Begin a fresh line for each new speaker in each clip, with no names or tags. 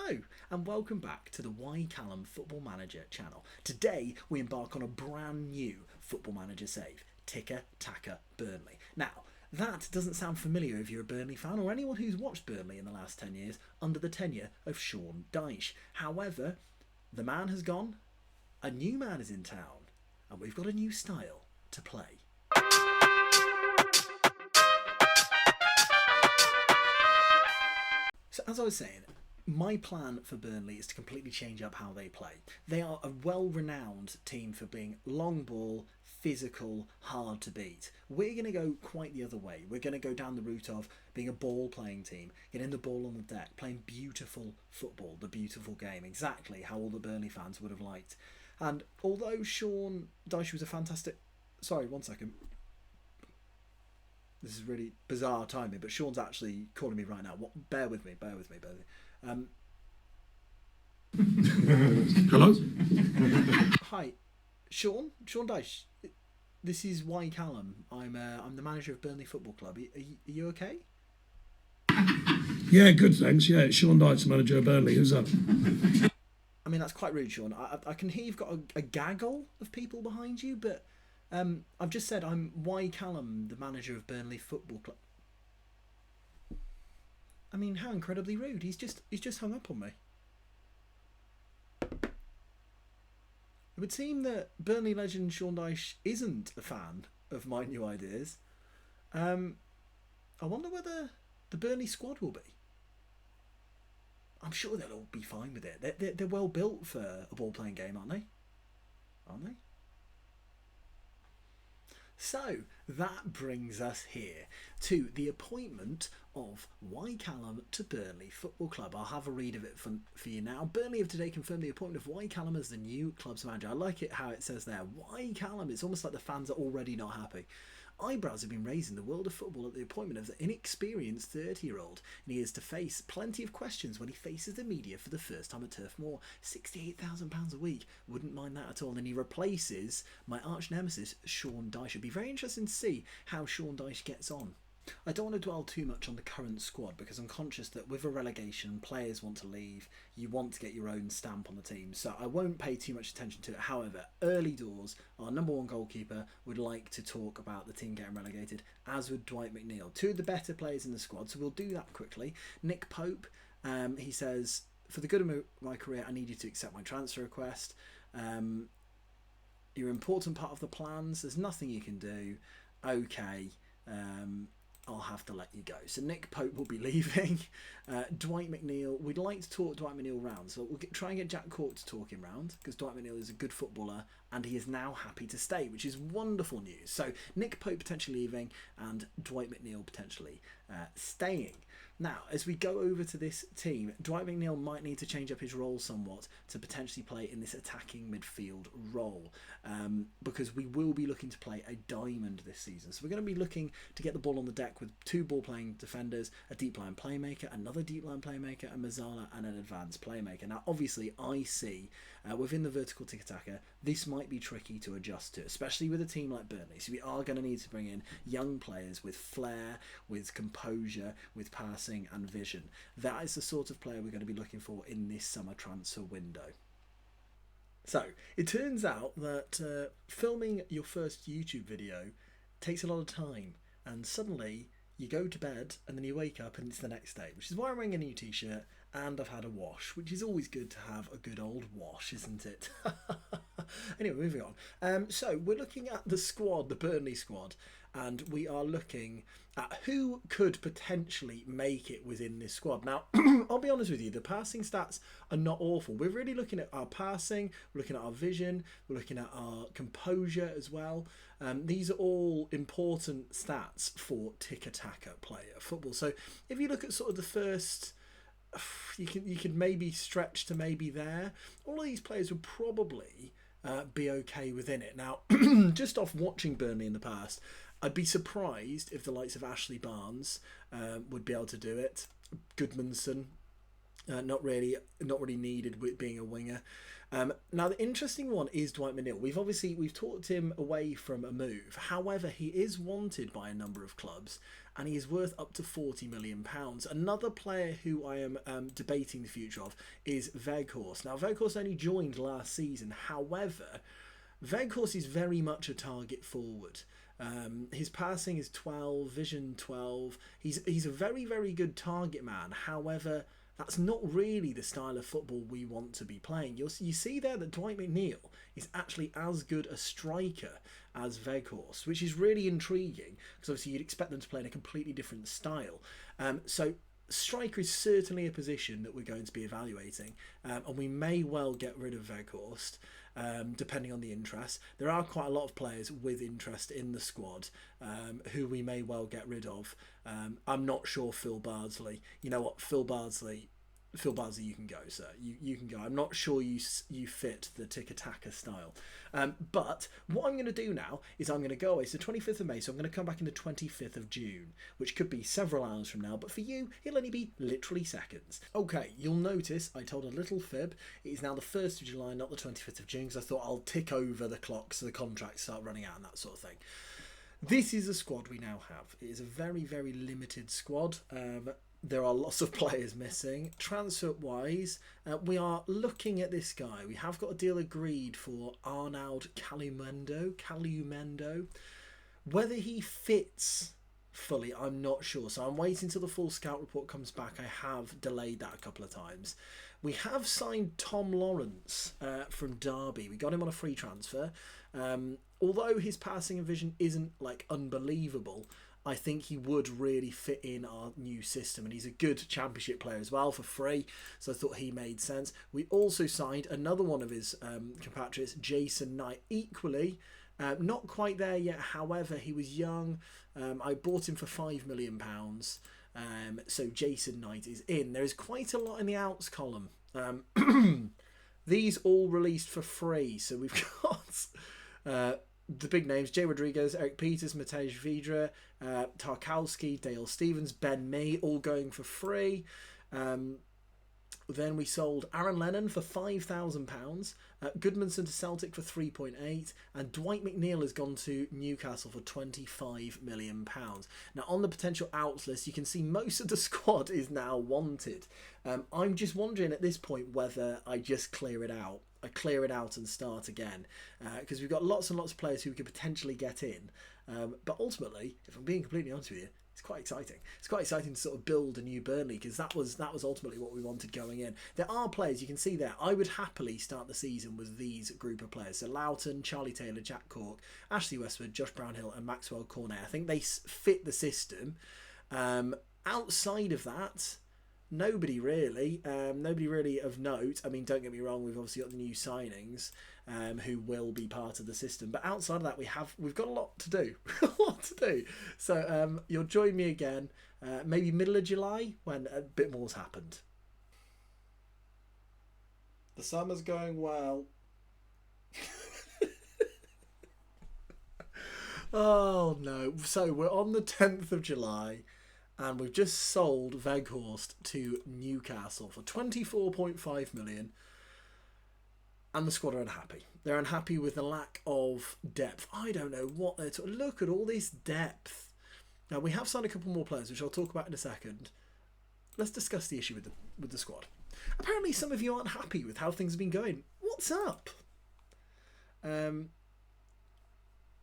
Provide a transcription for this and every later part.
Hello and welcome back to the Why Callum Football Manager channel. Today we embark on a brand new Football Manager save, Tika, Taka, Burnley. Now, that doesn't sound familiar if you're a Burnley fan or anyone who's watched Burnley in the last 10 years under the tenure of Sean Dyche. However, the man has gone, a new man is in town, and we've got a new style to play. So as I was saying, my plan for Burnley is to completely change up how they play. They are a well-renowned team for being long ball, physical, hard to beat. We're going to go quite the other way. We're going to go down the route of being a ball-playing team, getting the ball on the deck, playing beautiful football, the beautiful game, exactly how all the Burnley fans would have liked. And although Sean Dyche was a fantastic... Sorry, one second. This is really bizarre timing, but Sean's actually calling me right now. Bear with me.
Hello?
Hi, Sean Dyche. This is Why Callum. I'm the manager of Burnley Football Club. Are you okay?
Yeah, good, thanks. Yeah, it's Sean Dyche, manager of Burnley. Who's up?
I mean, that's quite rude, Sean. I can hear you've got a gaggle of people behind you, but I've just said I'm Why Callum, the manager of Burnley Football Club. I mean, how incredibly rude. He's just hung up on me. It would seem that Burnley legend Sean Dyche isn't a fan of my new ideas. I wonder whether the Burnley squad will be. I'm sure they'll all be fine with it. They're well built for a ball-playing game, aren't they? Aren't they? So that brings us here to the appointment of Why Callum to Burnley Football Club. I'll have a read of it for you now. Burnley have today confirmed the appointment of Why Callum as the new club's manager. I like it how it says there, Why Callum. It's almost like the fans are already not happy. Eyebrows have been raised in the world of football at the appointment of the inexperienced 30-year-old, and he is to face plenty of questions when he faces the media for the first time at Turf Moor. £68,000 a week, wouldn't mind that at all. And he replaces my arch nemesis, Sean Dyche. It'd be very interesting to see how Sean Dyche gets on. I don't want to dwell too much on the current squad because I'm conscious that with a relegation, players want to leave, you want to get your own stamp on the team, so I won't pay too much attention to it. However, early doors, our number one goalkeeper would like to talk about the team getting relegated, as would Dwight Mcniel, two of the better players in the squad, so we'll do that quickly. Nick Pope, he says, for the good of my career, I need you to accept my transfer request. You're an important part of the plans, there's nothing you can do. Okay, I'll have to let you go. So Nick Pope will be leaving. Dwight Mcniel, we'd like to talk Dwight Mcniel round. So we'll try and get Jack Cork to talk him round because Dwight Mcniel is a good footballer and he is now happy to stay, which is wonderful news. So Nick Pope potentially leaving and Dwight Mcniel potentially staying. Now, as we go over to this team, Dwight Mcniel might need to change up his role somewhat to potentially play in this attacking midfield role because we will be looking to play a diamond this season. So we're going to be looking to get the ball on the deck with two ball-playing defenders, a deep-line playmaker, another deep-line playmaker, a Mazzala and an advanced playmaker. Now, obviously, I see within the vertical tiki-taka, this might be tricky to adjust to, especially with a team like Burnley. So we are going to need to bring in young players with flair, with composure, with passing and vision. That is the sort of player we're going to be looking for in this summer transfer window. So it turns out that filming your first YouTube video takes a lot of time, and suddenly you go to bed and then you wake up and it's the next day, which is why I'm wearing a new t-shirt and I've had a wash, which is always good to have a good old wash, isn't it? Anyway, moving on. So we're looking at the squad, the Burnley squad, and we are looking at who could potentially make it within this squad. Now, I'll be honest with you, the passing stats are not awful. We're really looking at our passing, we're looking at our vision, we're looking at our composure as well. These are all important stats for Tika-taka player football. So if you look at sort of the first... You can maybe stretch to maybe there. All of these players would probably be okay within it. Now, just off watching Burnley in the past, I'd be surprised if the likes of Ashley Barnes would be able to do it. Goodmanson, not really needed with being a winger. Now the interesting one is Dwight Mcniel. We've talked him away from a move. However, he is wanted by a number of clubs, and he is worth up to £40 million. Another player who I am debating the future of is Weghorst. Now, Weghorst only joined last season. However, Weghorst is very much a target forward. His passing is 12, vision 12. He's a very, very good target man. However, that's not really the style of football we want to be playing. You see there that Dwight Mcniel is actually as good a striker as Weghorst, which is really intriguing because obviously you'd expect them to play in a completely different style. So striker is certainly a position that we're going to be evaluating, and we may well get rid of Weghorst. Depending on the interest. There are quite a lot of players with interest in the squad who we may well get rid of. I'm not sure Phil Bardsley. You know what, Phil Bardsley, you can go, sir. You can go. I'm not sure you fit the Tika style. But what I'm going to do now is I'm going to go away. It's the 25th of May, so I'm going to come back in the 25th of June, which could be several hours from now. But for you, it'll only be literally seconds. Okay, you'll notice I told a little fib. It is now the 1st of July, not the 25th of June, because I thought I'll tick over the clock so the contracts start running out and that sort of thing. This is a squad we now have. It is a very, very limited squad. There are lots of players missing. Transfer-wise, we are looking at this guy. We have got a deal agreed for Arnaud Calumendo. Whether he fits fully, I'm not sure. So I'm waiting until the full scout report comes back. I have delayed that a couple of times. We have signed Tom Lawrence from Derby. We got him on a free transfer. Although his passing and vision isn't like unbelievable, I think he would really fit in our new system, and he's a good championship player as well for free, so I thought he made sense. We also signed another one of his compatriots, Jason Knight, equally not quite there yet. However, he was young. I bought him for £5 million, so Jason Knight is in. There is quite a lot in the outs column. These all released for free, so we've got the big names: Jay Rodriguez, Eric Peters, Matej Vidra, Tarkowski, Dale Stevens, Ben Mee, all going for free. Then we sold Aaron Lennon for £5,000, Goodmanson to Celtic for 3.8, and Dwight McNeil has gone to Newcastle for £25 million. Now, on the potential outs list, you can see most of the squad is now wanted. I'm just wondering at this point whether I just clear it out. I clear it out and start again, because we've got lots and lots of players who we could potentially get in. But ultimately, if I'm being completely honest with you, it's quite exciting. It's quite exciting to sort of build a new Burnley, because that was ultimately what we wanted going in. There are players you can see there. I would happily start the season with these group of players. So Loughton, Charlie Taylor, Jack Cork, Ashley Westwood, Josh Brownhill and Maxwell Cornet. I think they fit the system. Outside of that, nobody really of note. I mean, don't get me wrong, we've obviously got the new signings who will be part of the system, but outside of that we've got a lot to do. So you'll join me again maybe middle of July when a bit more's happened. The summer's going well. Oh no. So we're on the 10th of July and we've just sold Weghorst to Newcastle for 24.5 million. And the squad are unhappy. They're unhappy with the lack of depth. I don't know what they're talking. Look at all this depth. Now, we have signed a couple more players, which I'll talk about in a second. Let's discuss the issue with the squad. Apparently, some of you aren't happy with how things have been going. What's up?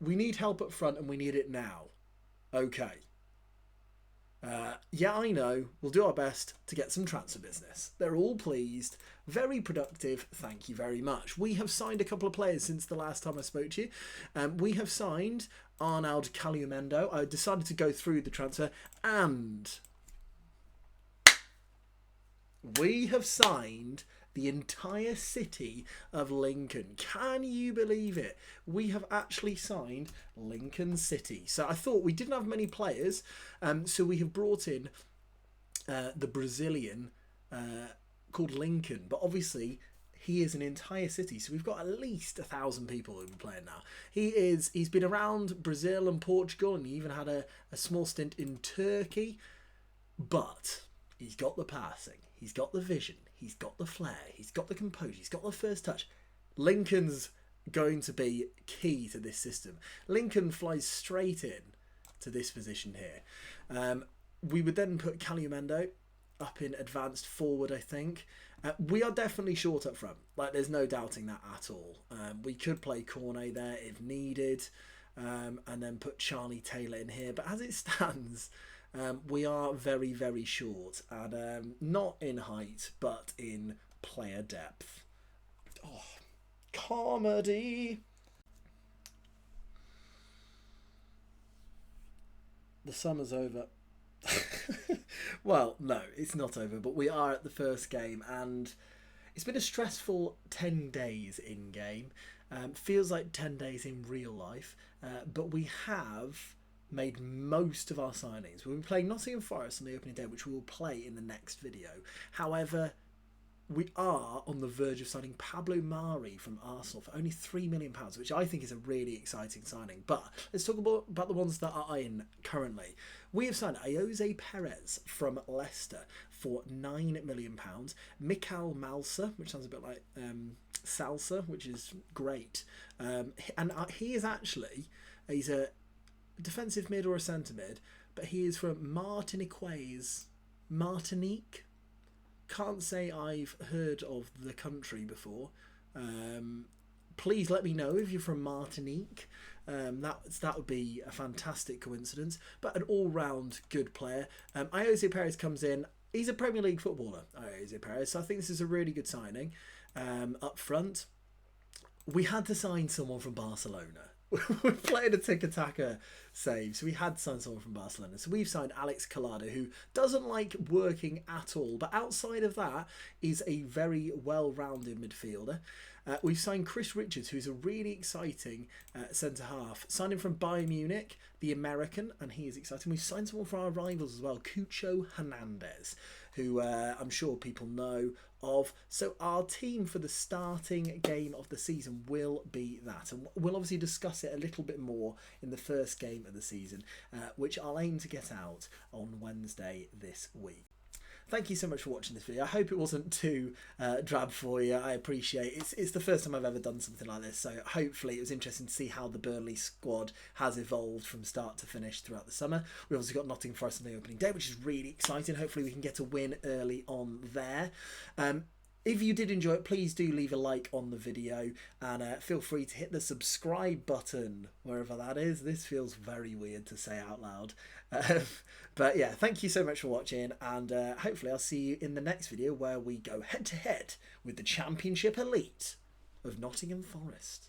We need help up front, and we need it now. Okay. Yeah, I know. We'll do our best to get some transfer business. They're all pleased. Very productive. Thank you very much. We have signed a couple of players since the last time I spoke to you. We have signed Arnaud Calumendo. I decided to go through the transfer, and we have signed the entire city of Lincoln. Can you believe it? We have actually signed Lincoln City. So I thought we didn't have many players, so we have brought in the Brazilian called Lincoln. But obviously, he is an entire city, so we've got at least 1,000 people who are playing now. He's been around Brazil and Portugal, and he even had a small stint in Turkey. But he's got the passing, he's got the vision, he's got the flair, he's got the composure, he's got the first touch. Lincoln's going to be key to this system. Lincoln flies straight in, to this position here. We would then put Calumendo up in advanced forward, I think. We are definitely short up front. Like, there's no doubting that at all. We could play Cornet there if needed, and then put Charlie Taylor in here. But as it stands, we are very, very short, and not in height, but in player depth. Oh, comedy! The summer's over. Well, no, it's not over, but we are at the first game, and it's been a stressful 10 days in game. Feels like 10 days in real life, but we have made most of our signings. We'll be playing Nottingham Forest on the opening day, which we will play in the next video. However, we are on the verge of signing Pablo Mari from Arsenal for only £3 million, which I think is a really exciting signing. But let's talk about the ones that are in currently. We have signed Jose Perez from Leicester for £9 million. Mikel Malsa, which sounds a bit like salsa, which is great. And he is actually, he's a defensive mid or a centre mid, but he is from Martinique. Can't say I've heard of the country before. Please let me know if you're from Martinique. That would be a fantastic coincidence. But an all-round good player. Jose Perez comes in. He's a Premier League footballer, Jose Perez. So I think this is a really good signing. Up front, we had to sign someone from Barcelona. We're playing a Tika save, so we had to sign someone from Barcelona. So we've signed Alex Collado, who doesn't like working at all, but outside of that is a very well-rounded midfielder. We've signed Chris Richards, who's a really exciting centre-half. Signed him from Bayern Munich, the American, and he is exciting. We've signed someone from our rivals as well, Cucho Hernandez, who I'm sure people know of. So our team for the starting game of the season will be that, and we'll obviously discuss it a little bit more in the first game of the season, which I'll aim to get out on Wednesday this week. Thank you so much for watching this video. I hope it wasn't too drab for you. I appreciate it. It's the first time I've ever done something like this, so hopefully it was interesting to see how the Burnley squad has evolved from start to finish throughout the summer. We've obviously got Nottingham Forest on the opening day, which is really exciting. Hopefully we can get a win early on there. If you did enjoy it, please do leave a like on the video, and feel free to hit the subscribe button, wherever that is. This feels very weird to say out loud. But yeah, thank you so much for watching, and hopefully I'll see you in the next video where we go head to head with the Championship Elite of Nottingham Forest.